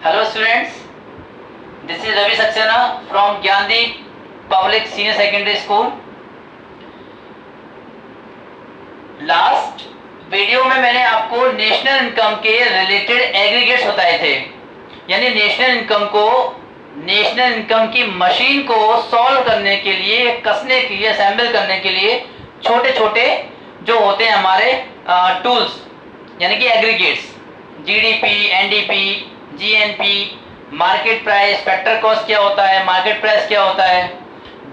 Hello students, this is Ravi Saxena from Gyandeep Public Senior Secondary School. Last video में मैंने आपको national income के related aggregates बताए थे, यानी नेशनल इनकम की मशीन को सॉल्व करने के लिए, कसने के लिए, असेंबल करने के लिए छोटे छोटे जो होते हैं हमारे टूल्स, यानी कि aggregates, GDP, NDP, GNP, market price, factor cost क्या होता है, मार्केट प्राइस क्या होता है,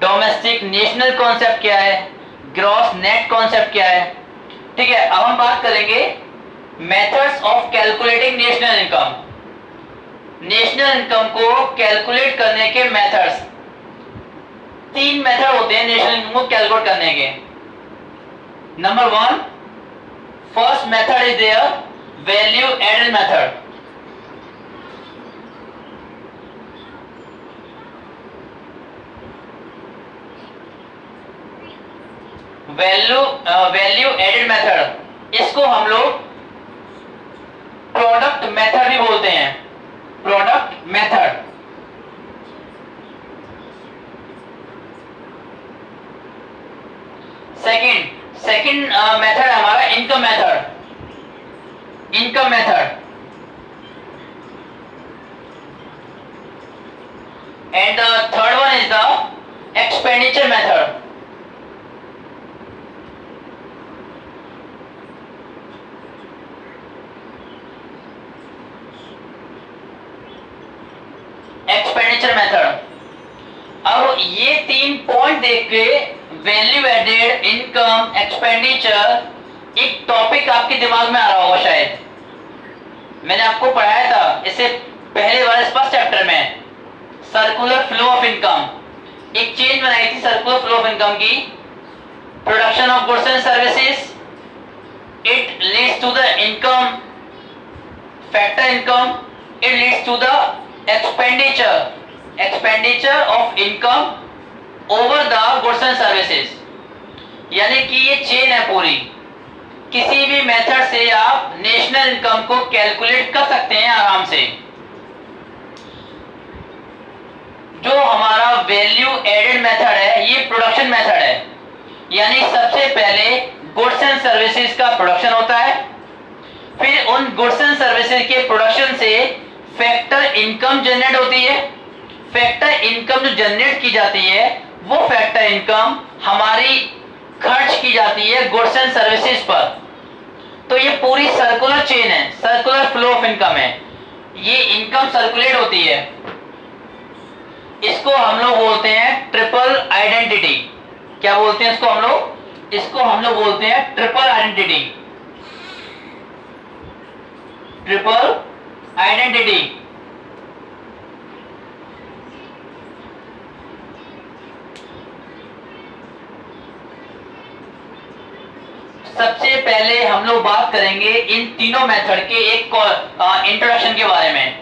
डोमेस्टिक नेशनल कॉन्सेप्ट क्या है, ग्रॉस नेट कॉन्सेप्ट क्या है। ठीक है, अब हम बात करेंगे methods of calculating national income. National income को कैलकुलेट करने के मेथड्स, 3 मेथड होते हैं नेशनल इनकम को कैलकुलेट करने के। Number 1, first method is their value added method. Value added method, इसको हम लोग प्रोडक्ट मेथड भी बोलते हैं, प्रोडक्ट मेथड। सेकंड मेथड हमारा income method, and third one is the expenditure method. Expenditure method. अब ये 3 पॉइंट देख के वैल्यू एडेड, इनकम, एक्सपेंडिचर, एक टॉपिक आपके दिमाग में आ रहा होगा शायद। मैंने आपको पढ़ाया था इससे पहले वाले फर्स्ट चैप्टर में, सर्कुलर फ्लो ऑफ इनकम। एक चेन बनाई थी सर्कुलर फ्लो ऑफ इनकम की। Production of goods and services, it leads to the income, factor income, it leads to the expenditure of income over the goods and services। यानी कि ये chain है पूरी। किसी भी मेथड से आप नेशनल इनकम को कैलकुलेट कर सकते हैं आराम से। जो हमारा वैल्यू एडेड मेथड है, ये प्रोडक्शन मेथड है, यानी सबसे पहले गुड्स एंड सर्विसेज का प्रोडक्शन होता है, फिर उन गुड्स एंड सर्विसेज के प्रोडक्शन से फैक्टर इनकम जनरेट होती है। फैक्टर इनकम जो जनरेट की जाती है, वो फैक्टर इनकम हमारी खर्च की जाती है गुड्स एंड सर्विसेज पर। तो ये पूरी सर्कुलर चेन है, सर्कुलर फ्लो ऑफ इनकम है। ये इनकम सर्कुलेट होती है, इसको हम लोग बोलते हैं ट्रिपल आइडेंटिटी। क्या बोलते हैं इसको हम लोग? इसको हम लोग बोलते हैं ट्रिपल आइडेंटिटी। Triple identity. सबसे पहले हम लोग बात करेंगे इन तीनों मेथड के एक इंट्रोडक्शन के बारे में।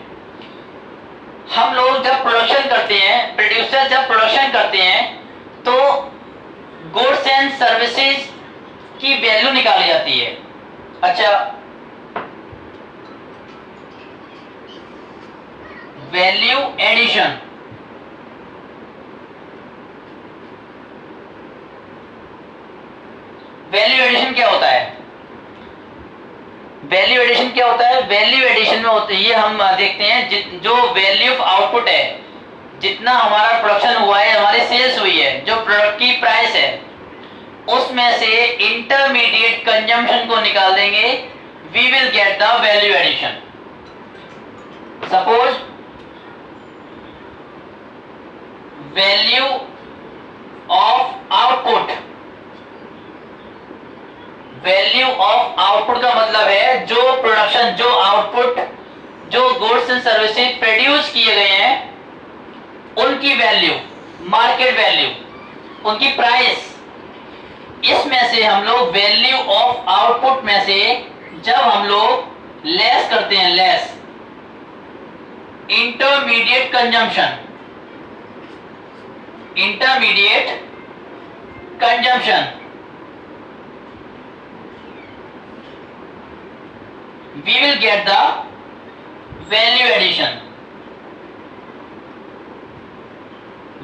हम लोग जब प्रोडक्शन करते हैं, प्रोड्यूसर जब प्रोडक्शन करते हैं, तो गुड्स एंड सर्विसेज की वैल्यू निकाली जाती है। अच्छा, वैल्यू एडिशन। वैल्यू एडिशन क्या होता है? वैल्यू एडिशन क्या होता है? वैल्यू एडिशन में होते ये हम देखते हैं जो वैल्यू ऑफ आउटपुट है, जितना हमारा प्रोडक्शन हुआ है, हमारी सेल्स हुई है, जो प्रोडक्ट की प्राइस है, उसमें से इंटरमीडिएट कंजम्पशन को निकाल देंगे, we will get the value addition. Suppose value of output, value of output का मतलब है जो प्रोडक्शन, जो आउटपुट, जो गुड्स एंड सर्विसेज प्रोड्यूस किए गए हैं, उनकी वैल्यू, मार्केट वैल्यू, उनकी प्राइस। इसमें से हम लोग वैल्यू ऑफ आउटपुट में से जब हम लोग लेस करते हैं, less intermediate consumption, intermediate consumption, we will get the value addition।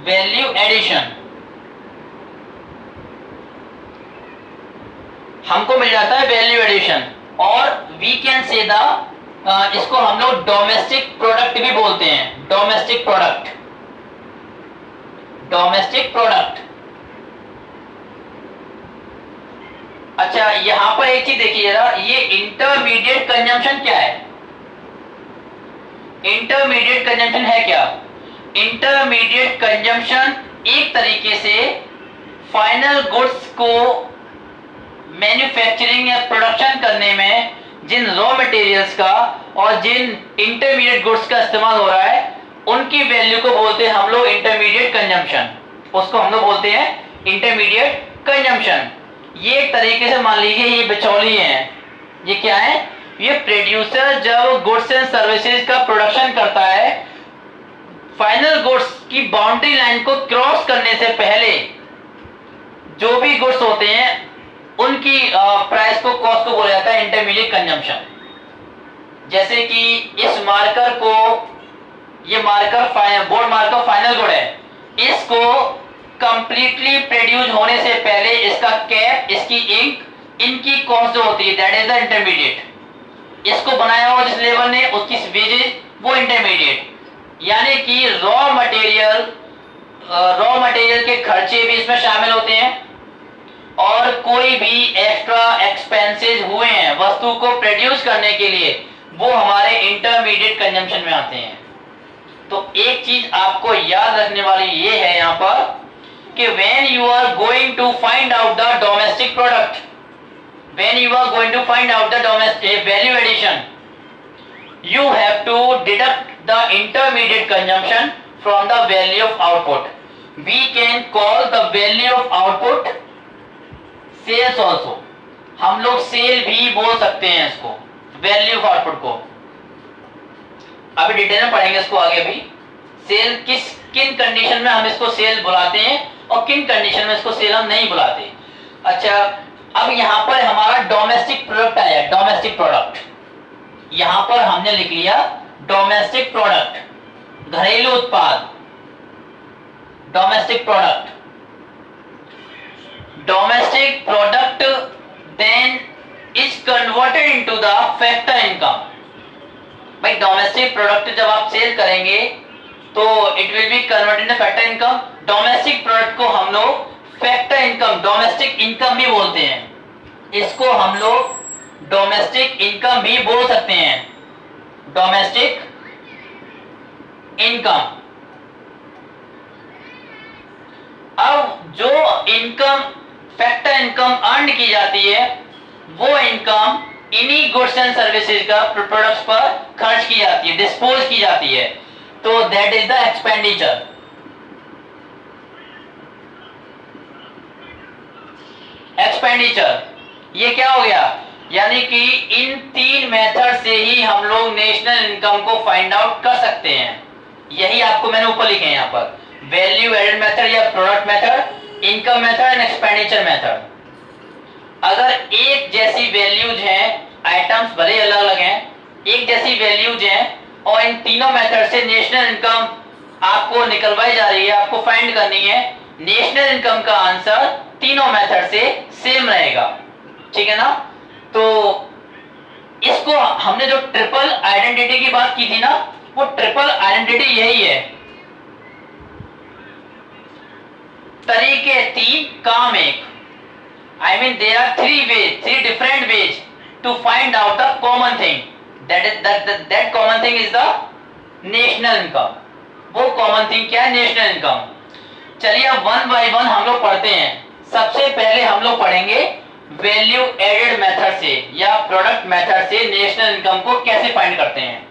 Value addition, हमको मिल जाता है वैल्यू एडिशन। और वी कैन से द इसको हम लोग डोमेस्टिक प्रोडक्ट भी बोलते हैं, डोमेस्टिक प्रोडक्ट, डोमेस्टिक प्रोडक्ट। अच्छा यहां पर एक चीज देखिए जरा, ये इंटरमीडिएट कंजम्पशन क्या है? इंटरमीडिएट कंजम्पशन है क्या? इंटरमीडिएट कंजम्पशन एक तरीके से फाइनल गुड्स को मैन्युफैक्चरिंग या प्रोडक्शन करने में जिन रॉ मटेरियल्स का और जिन इंटरमीडिएट गुड्स का इस्तेमाल हो रहा है उनकी वैल्यू को बोलते हैं हम लोग इंटरमीडिएट कंजम्पशन, उसको हम लोग बोलते हैं इंटरमीडिएट कंजम्पशन। ये एक तरीके से मान लीजिए ये बिचौलिए हैं, ये क्या है? ये प्रोड्यूसर जब गुड्स एंड सर्विसेज का प्रोडक्शन करता है, फाइनल गुड्स की बाउंड्री लाइन को क्रॉस करने से पहले जो भी गुड्स होते हैं उनकी प्राइस को, कॉस्ट को बोला जाता है इंटरमीडिएट कंजम्पशन। जैसे कि इस मार्कर को, ये marker board marker final good है, इसको कंप्लीटली प्रोड्यूस होने से पहले इसका कैप, इसकी इंक, इनकी कॉस्ट जो होती है दैट इज द इंटरमीडिएट। इसको बनाया हुआ जिस लेबर ने उसकी वेजेज वो इंटरमीडिएट, यानी कि रॉ मटेरियल के खर्चे भी इसमें शामिल होते हैं और कोई भी एक्स्ट्रा एक्सपेंसेस हुए हैं वस्तु को प्रोड्यूस करने के लिए वो हमारे इंटरमीडिएट कंजम्पशन में आते हैं। तो एक चीज आपको याद रखने वाली ये है यहाँ पर कि when you are going to find out the domestic product, when you are going to find out the domestic value addition, you have to deduct the intermediate consumption from the value of output. We can call the value of output sales also. हम लोग cell भी बोल सकते हैं इसको, value of output को। अभी detail में पढ़ेंगे इसको आगे भी। सेल किन कंडीशन में हम इसको सेल बुलाते हैं और किन कंडीशन में इसको सेल हम नहीं बुलाते। अच्छा अब यहाँ पर हमारा डोमेस्टिक प्रोडक्ट आया, डोमेस्टिक प्रोडक्ट। यहाँ पर हमने लिख लिया डोमेस्टिक प्रोडक्ट, घरेलू उत्पाद, domestic product. Domestic product then is converted into the factor income. भाई डोमेस्टिक प्रोडक्ट जब आप सेल करेंगे तो it will be converted in factor income. Domestic product को हम लोग फैक्टर इनकम, डोमेस्टिक इनकम भी बोलते हैं। इसको हम लोग डोमेस्टिक इनकम भी बोल सकते हैं, डोमेस्टिक इनकम। अब जो इनकम, फैक्टर इनकम अर्न की जाती है वो इनकम इन्हीं गुड्स एंड सर्विसेज का प्रोडक्ट्स पर खर्च की जाती है, डिस्पोज की जाती है। तो that is the expenditure. Expenditure ये क्या हो गया? यानी कि इन तीन मेथड से ही हम लोग नेशनल इनकम को फाइंड आउट कर सकते हैं। यही आपको मैंने ऊपर लिखे हैं यहाँ पर, वैल्यू एडेड मेथड या product method, income method and expenditure method. अगर एक जैसी वैल्यूज हैं, आइटम्स भले अलग अलग हैं, एक जैसी वैल्यूज हैं और इन तीनों मेथड से नेशनल इनकम आपको निकलवाई जा रही है, आपको फाइंड करनी है, नेशनल इनकम का आंसर तीनों मेथड से सेम रहेगा। ठीक है ना? तो इसको हमने जो ट्रिपल आइडेंटिटी की बात की थी ना, वो ट्रिपल आइडेंटिटी यही है, तरीके तीन, काम एक। I mean there are three different ways to find out the common thing. That common thing is the national income. वो common thing क्या है? national income. चलिए अब वन बाय वन हम लोग पढ़ते हैं। सबसे पहले हम लोग पढ़ेंगे वैल्यू एडेड मेथड से या प्रोडक्ट मेथड से नेशनल इनकम को कैसे फाइंड करते हैं।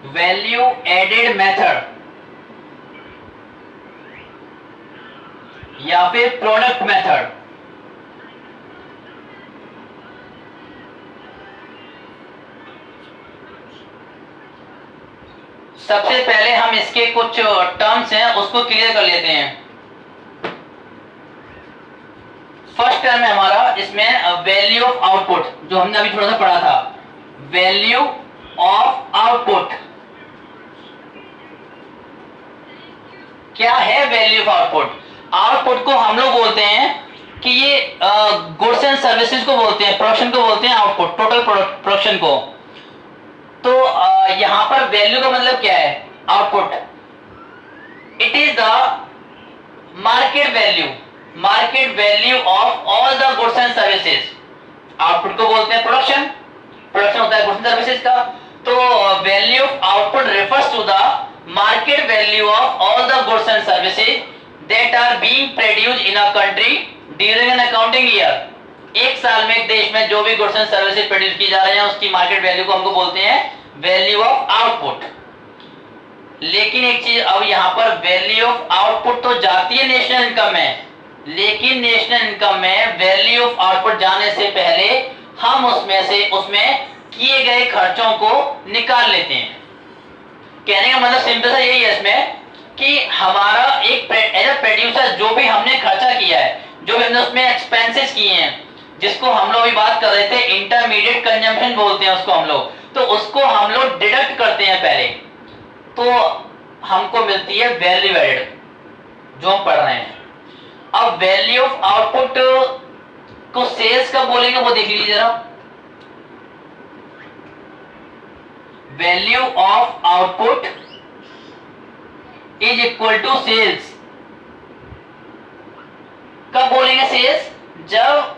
वैल्यू एडेड मेथड, या फिर प्रोडक्ट मेथड। सबसे पहले हम इसके कुछ टर्म्स हैं उसको क्लियर कर लेते हैं। फर्स्ट टर्म है हमारा इसमें वैल्यू ऑफ आउटपुट, जो हमने अभी थोड़ा सा पढ़ा था, वैल्यू ऑफ आउटपुट। क्या है वैल्यू ऑफ आउटपुट? आउटपुट को हम लोग बोलते हैं कि ये गुड्स एंड सर्विसेज को बोलते हैं, प्रोडक्शन को बोलते हैं आउटपुट, टोटल प्रोडक्शन को। तो यहां पर वैल्यू का मतलब क्या है? Output, it is the market value of all the goods and services. Output को बोलते हैं प्रोडक्शन, प्रोडक्शन होता है गुड्स एंड सर्विसेज का। तो value of output refers to the market value of all the goods and services that are being produced in a country during an accounting year. एक साल में एक देश में जो भी गुड्स एंड सर्विसेज प्रोड्यूस की जा रहे हैं उसकी मार्केट वैल्यू को हमको बोलते हैं वैल्यू ऑफ आउटपुट। लेकिन एक चीज, अब यहां पर वैल्यू ऑफ आउटपुट तो जाती है नेशनल इनकम में, लेकिन नेशनल इनकम में वैल्यू ऑफ आउटपुट जाने से पहले हम उसमें किए गए खर्चों को निकाल लेते हैं। कहने का मतलब सिंपल सा यही है इसमें कि हमारा एक एज अ प्रोड्यूसर जो भी हमने खर्चा किया है, जो भी हमने उसमें एक्सपेंसेस किए हैं, जिसको हम लोग अभी बात कर रहे थे इंटरमीडिएट कंजम्पशन बोलते हैं उसको हम लोग, तो उसको हम लोग डिडक्ट करते हैं पहले, तो हमको मिलती है वैल्यू एडेड जो हम पढ़ रहे हैं। अब वैल्यू ऑफ आउटपुट को सेल्स कब बोलेंगे वो देख लीजिए जरा। Value of output is equal to sales. कब बोलेंगे सेल्स? जब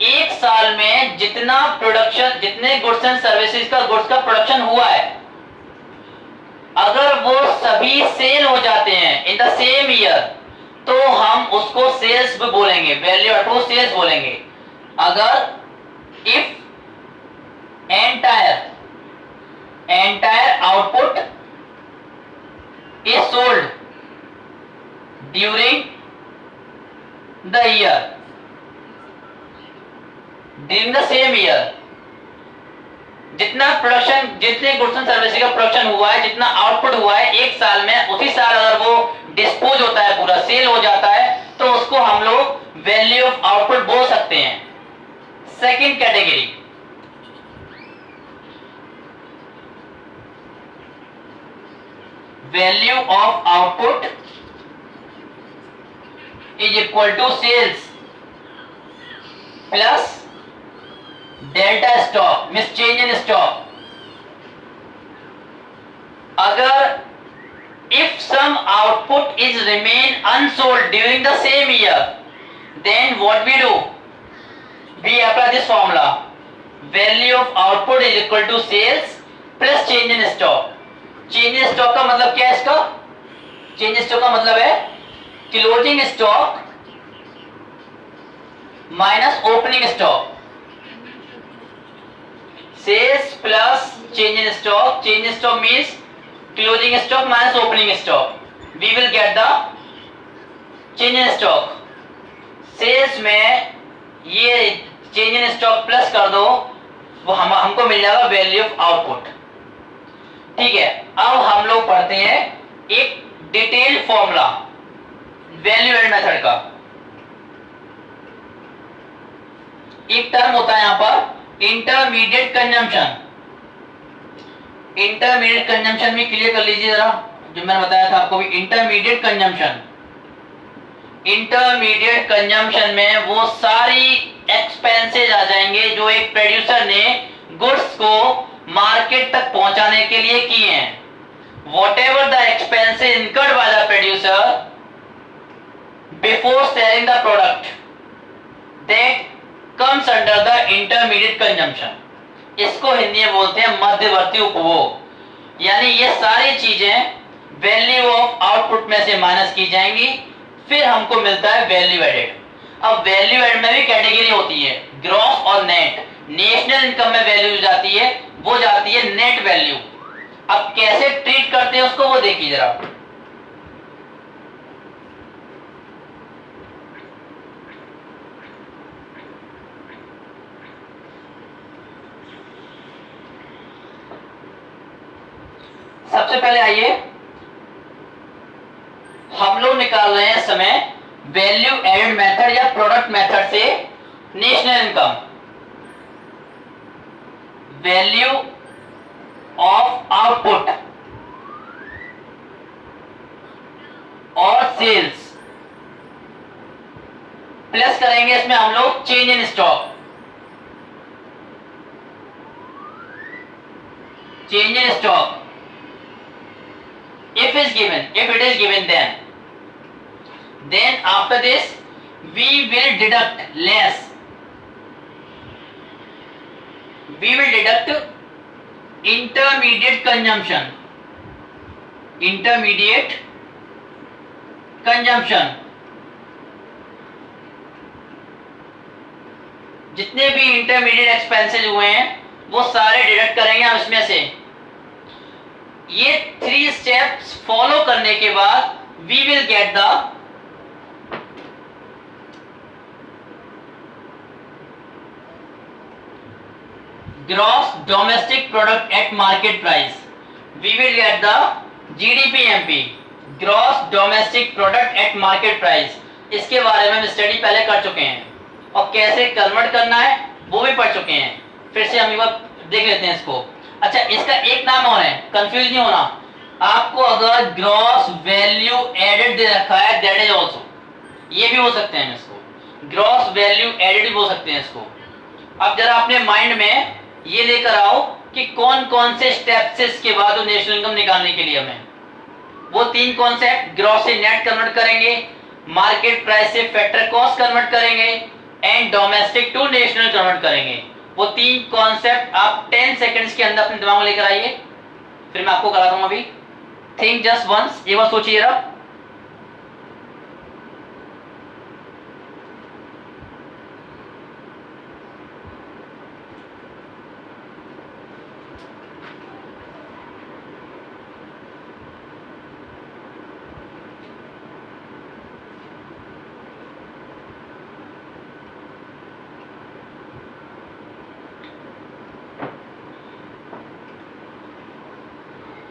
एक साल में जितना प्रोडक्शन, जितने गुड्स एंड सर्विसेज का गुड्स का प्रोडक्शन हुआ है, अगर वो सभी सेल हो जाते हैं इन द सेम ईयर, तो हम उसको सेल्स भी बोलेंगे, वैल्यू ऑफ सेल्स बोलेंगे। अगर if entire output is sold during the year, during the same year, जितना प्रोडक्शन, जितने गुड्स एंड सर्विसेज का प्रोडक्शन हुआ है, जितना आउटपुट हुआ है एक साल में, उसी साल अगर वो डिस्पोज होता है, पूरा सेल हो जाता है, तो उसको हम लोग वैल्यू ऑफ आउटपुट बोल सकते हैं। Second category, value of output is equal to sales plus delta stock, means change in stock. अगर if some output is remain unsold during the same year, then what we do? We apply this formula. Value of output is equal to sales plus change in stock. Change in stock का मतलब क्या है इसका? Change in stock का मतलब है closing stock minus opening stock. Sales plus change in stock. Change in stock means closing stock minus opening stock. We will get the change in stock. Sales में ये change in stock प्लस कर दो, वो हमको मिल जाएगा value of output. ठीक है, अब हम लोग पढ़ते हैं एक detailed formula value added method का। एक टर्म होता है यहां पर इंटरमीडिएट कंजम्पशन। इंटरमीडिएट कंजम्पशन भी क्लियर कर लीजिए जरा, जो मैंने बताया था आपको भी। इंटरमीडिएट कंजम्पशन, इंटरमीडिएट कंजम्पशन में वो सारी एक्सपेंसेस आ जाएंगे जो एक प्रोड्यूसर ने गुड्स को मार्केट तक पहुंचाने के लिए किए हैं। whatever the expenses incurred by the producer before selling the product, that comes under the intermediate consumption. इसको हिंदी में बोलते हैं मध्यवर्ती उपभोग। यानी ये सारी चीजें वैल्यू ऑफ आउटपुट में से माइनस की जाएंगी, फिर हमको मिलता है वैल्यू एडेड। अब वैल्यू एडेड में भी कैटेगरी होती है, ग्रॉस और नेट। नेशनल इनकम में वैल्यू जाती है, वो जाती है नेट वैल्यू। अब कैसे ट्रीट करते हैं उसको वो देखिए जरा। सबसे पहले आइए हम लोग निकाल रहे हैं इस समय वैल्यू एडेड मेथड या प्रोडक्ट मेथड से national income, value of output और सेल्स, प्लस करेंगे इसमें हम लोग change in stock, change in stock if it is given then after this we will deduct intermediate consumption जितने भी इंटरमीडिएट एक्सपेंसेस हुए हैं वो सारे डिडक्ट करेंगे हम इसमें से। ये 3 स्टेप्स फॉलो करने के बाद we will get the gross domestic product at market price, we will get the GDP-MP, gross domestic product at market price. इसके बारे में हम स्टडी पहले कर चुके हैं और कैसे कन्वर्ट करना है वो भी पढ़ चुके हैं। फिर से हम एक बार देख लेते हैं इसको। अच्छा, इसका एक नाम और है, कंफ्यूज नहीं होना आपको। अगर ग्रॉस वैल्यू एडेड दे रखा है दैट इज आल्सो, ये भी हो सकते हैं इसको, ग्रॉस वैल्यू एडेड भी हो सकते हैं इसको। अब जरा अपने माइंड में ये लेकर आओ कि कौन कौन से स्टेप्स है इसके बाद नेशनल इनकम निकालने के लिए हमें वो 3 कॉन्सेप्ट, ग्रॉस से नेट कन्वर्ट करेंगे, मार्केट प्राइस से फैक्टर कॉस्ट कन्वर्ट करेंगे and domestic to national convert करेंगे। वो 3 कॉन्सेप्ट आप 10 सेकंड्स के अंदर अपने दिमाग में लेकर आइए, फिर मैं आपको करा दूंगा अभी। थिंक जस्ट वंस, ये बात सोचिए जरा।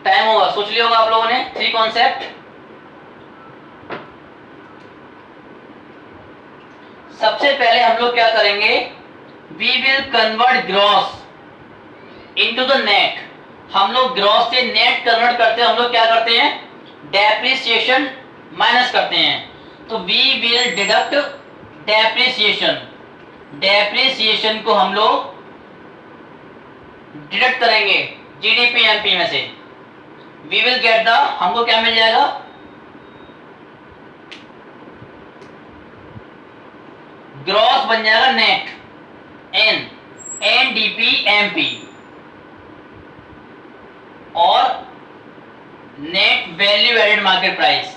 टाइम होगा, सोच लिया होगा आप लोगों ने 3 कॉन्सेप्ट। सबसे पहले हम लोग क्या करेंगे, we will convert gross into the net. हम लोग ग्रॉस से नेट कन्वर्ट करते हैं, हम लोग क्या करते हैं, डेप्रिसिएशन माइनस करते हैं। तो we will deduct depreciation, depreciation को हम लोग डिडक्ट करेंगे GDP-MP में से। वी विल गेट द, हमको क्या मिल जाएगा, ग्रॉस बन जाएगा नेट, NDP-MP, और net value added market price.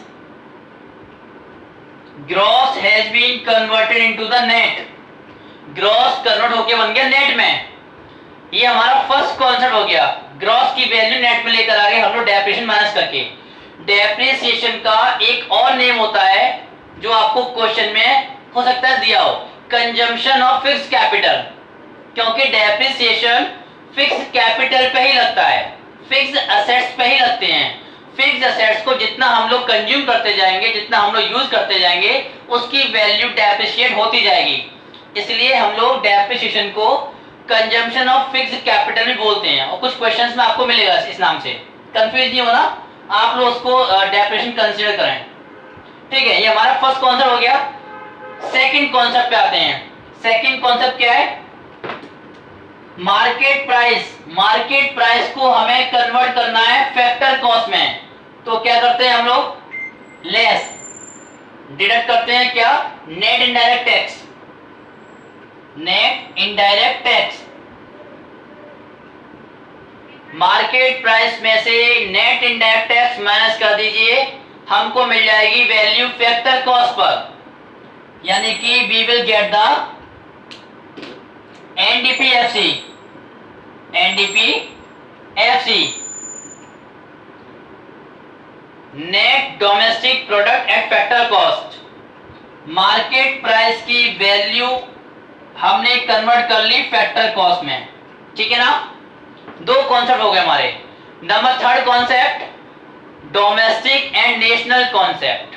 Gross has been converted into the net, gross convert होके बन गया नेट में। ये हमारा फर्स्ट कॉन्सेप्ट हो गया, ग्रॉस की वैल्यू नेट में लेकर आ गए हम लोग डेप्रिसिएशन माइनस करके। डेप्रिसिएशन का एक और नेम होता है जो आपको क्वेश्चन में हो सकता है दिया हो, कंजम्पशन ऑफ फिक्स्ड कैपिटल, क्योंकि डेप्रिसिएशन फिक्स्ड कैपिटल पे ही लगता है, फिक्स्ड असेट्स पे ही लगते हैं। फिक्स्ड असेट्स को जितना हम लोग कंज्यूम करते जाएंगे, जितना हम लोग यूज करते जाएंगे, उसकी वैल्यू डेप्रिशिएट होती जाएगी। इसलिए हम लोग डेप्रिसिएशन को कंजम्पशन ऑफ फिक्स्ड कैपिटल भी बोलते हैं, और कुछ क्वेश्चंस में आपको मिलेगा इस नाम से। कंफ्यूज नहीं होना, आप लोग उसको डेप्रिसिएशन कंसीडर करें, ठीक है। ये हमारा फर्स्ट कॉन्सेप्ट हो गया। सेकंड कॉन्सेप्ट पे आते हैं। सेकंड कॉन्सेप्ट क्या है, मार्केट प्राइस। मार्केट प्राइस को हमें कन्वर्ट करना है फैक्टर कॉस्ट में। तो क्या करते हैं हम लोग, लेस डिडक्ट करते हैं क्या, net indirect tax, net indirect tax. Market price में से नेट इनडायरेक्ट टैक्स माइनस कर दीजिए, हमको मिल जाएगी वैल्यू फैक्टर कॉस्ट पर, यानी कि we will get the NDP-FC, NDP-FC, net domestic product at factor cost. Market price की वैल्यू हमने कन्वर्ट कर ली फैक्टर कॉस्ट में, ठीक है ना। 2 कॉन्सेप्ट हो गए हमारे। Number third concept, domestic and national concept.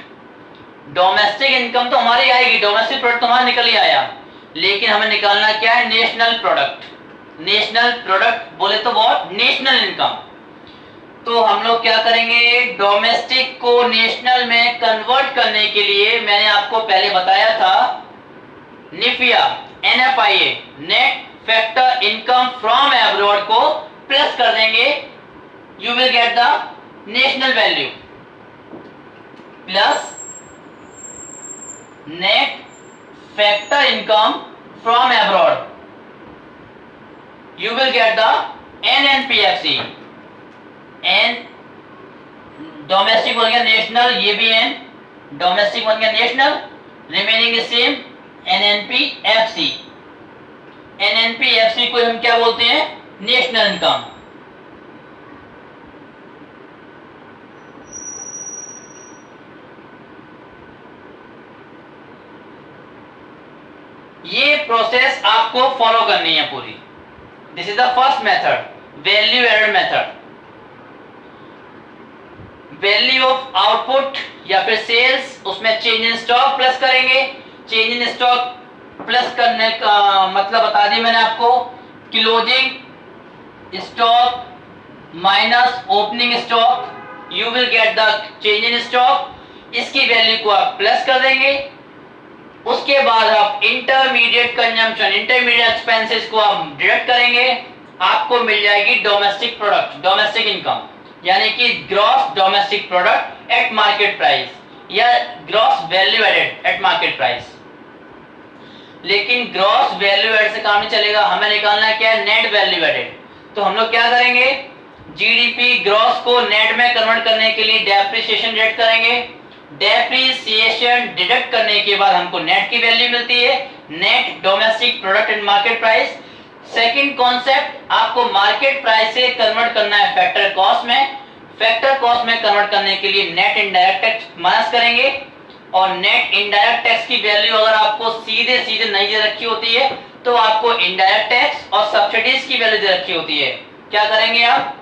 Domestic income तो हमारी आएगी, डोमेस्टिक प्रोडक्ट तो हमारा निकल ही आया, लेकिन हमें निकालना क्या है, नेशनल प्रोडक्ट। नेशनल प्रोडक्ट बोले तो बहुत नेशनल इनकम। तो हम लोग क्या करेंगे, डोमेस्टिक को नेशनल में कन्वर्ट करने के लिए मैंने आपको पहले बताया था निफिया, NFIA, net factor income from abroad को प्लस कर देंगे, you will get the national value plus net factor income from abroad, you will get the NNPFC। N domestic बन गया नेशनल, ये भी एन डोमेस्टिक बन गया national, remaining is same NNPFC। NNPFC को हम क्या बोलते हैं, नेशनल इनकम। ये प्रोसेस आपको फॉलो करनी है पूरी। This is the first method, value added method. Value of output या फिर सेल्स, उसमें चेंज इन स्टॉक प्लस करेंगे। चेंज इन स्टॉक प्लस करने का मतलब बता दी मैंने आपको, closing stock minus opening stock, you will get the change in stock. इसकी वैल्यू को आप प्लस कर देंगे। उसके बाद आप इंटरमीडिएट कंजम्पशन, इंटरमीडिएट एक्सपेंसेस को आप डिडक्ट करेंगे, आपको मिल जाएगी डोमेस्टिक प्रोडक्ट, डोमेस्टिक इनकम, यानी कि gross domestic product at market price या gross value added at market price. लेकिन ग्रॉस वैल्यू एडेड से काम नहीं चलेगा, हमें निकालना क्या है, नेट वैल्यू एडेड। तो हम लोग क्या करेंगे, जीडीपी ग्रॉस को नेट में कन्वर्ट करने के लिए डेप्रिसिएशन डिडक्ट करेंगे। डेप्रिसिएशन डिडक्ट करने के बाद हमको नेट की वैल्यू मिलती है, net domestic product and market price. Second concept, आपको मार्केट प्राइस से कन्वर्ट करना है फैक्टर कॉस्ट में। फैक्टर कॉस्ट में कन्वर्ट करने के लिए नेट इनडायरेक्ट टैक्स माइनस करेंगे, और नेट इनडायरेक्ट टैक्स की वैल्यू अगर आपको सीधे सीधे नहीं दे रखी होती है तो आपको इनडायरेक्ट टैक्स और सब्सिडीज की वैल्यू दे रखी होती है। क्या करेंगे आप,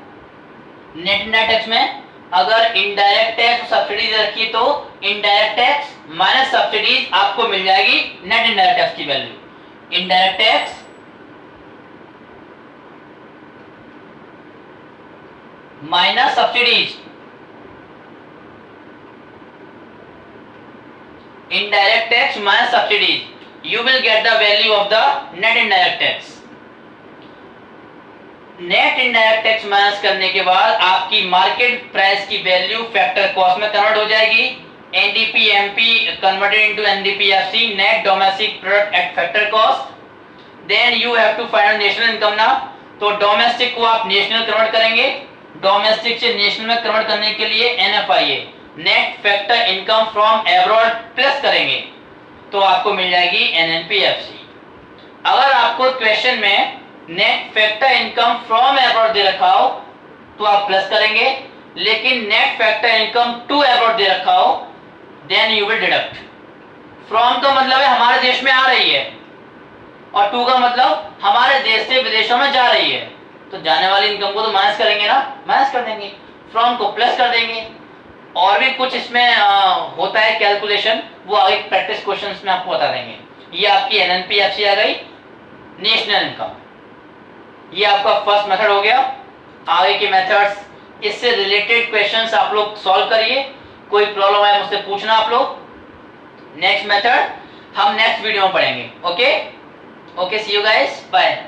नेट इनडायरेक्ट टैक्स में अगर इनडायरेक्ट टैक्स और सब्सिडी दे रखी है तो इनडायरेक्ट टैक्स माइनस सब्सिडीज आपको मिल जाएगी नेट इनडायरेक्ट टैक्स की value. Indirect tax minus subsidies, indirect tax minus subsidies, you will get the value of the net indirect tax। Net indirect tax minus करने के बाद आपकी मार्केट प्राइस की value factor cost में convert हो जाएगी। NDPMP converted into NDPFC, net domestic product at factor cost. Then you have to find national income ना, तो डोमेस्टिक को आप नेशनल कन्वर्ट करेंगे, डोमेस्टिक से नेशनल में कन्वर्ट करने के लिए NFIA, net factor income from abroad plus करेंगे तो आपको मिल जाएगी NNPFC। अगर आपको क्वेश्चन में net factor income from abroad दे रखा हो तो आप प्लस करेंगे, लेकिन net factor income to abroad दे रखा हो then you will deduct. From का मतलब है हमारे देश में आ रही है, और टू का मतलब हमारे देश से विदेशों में जा रही है, तो जाने वाली इनकम को तो माइनस करेंगे ना, माइनस कर देंगे, फ्रॉम को प्लस कर देंगे। और भी कुछ इसमें होता है कैलकुलेशन, वो आगे प्रैक्टिस क्वेश्चंस में आपको बता देंगे। ये आपकी NNPFC आ गई, नेशनल इनकम। ये आपका फर्स्ट मेथड हो गया। आगे के मेथड्स, इससे रिलेटेड क्वेश्चंस आप लोग सॉल्व करिए, कोई प्रॉब्लम है मुझसे पूछना आप लोग। नेक्स्ट मेथड हम नेक्स्ट वीडियो में पढ़ेंगे। Okay, see you guys, bye.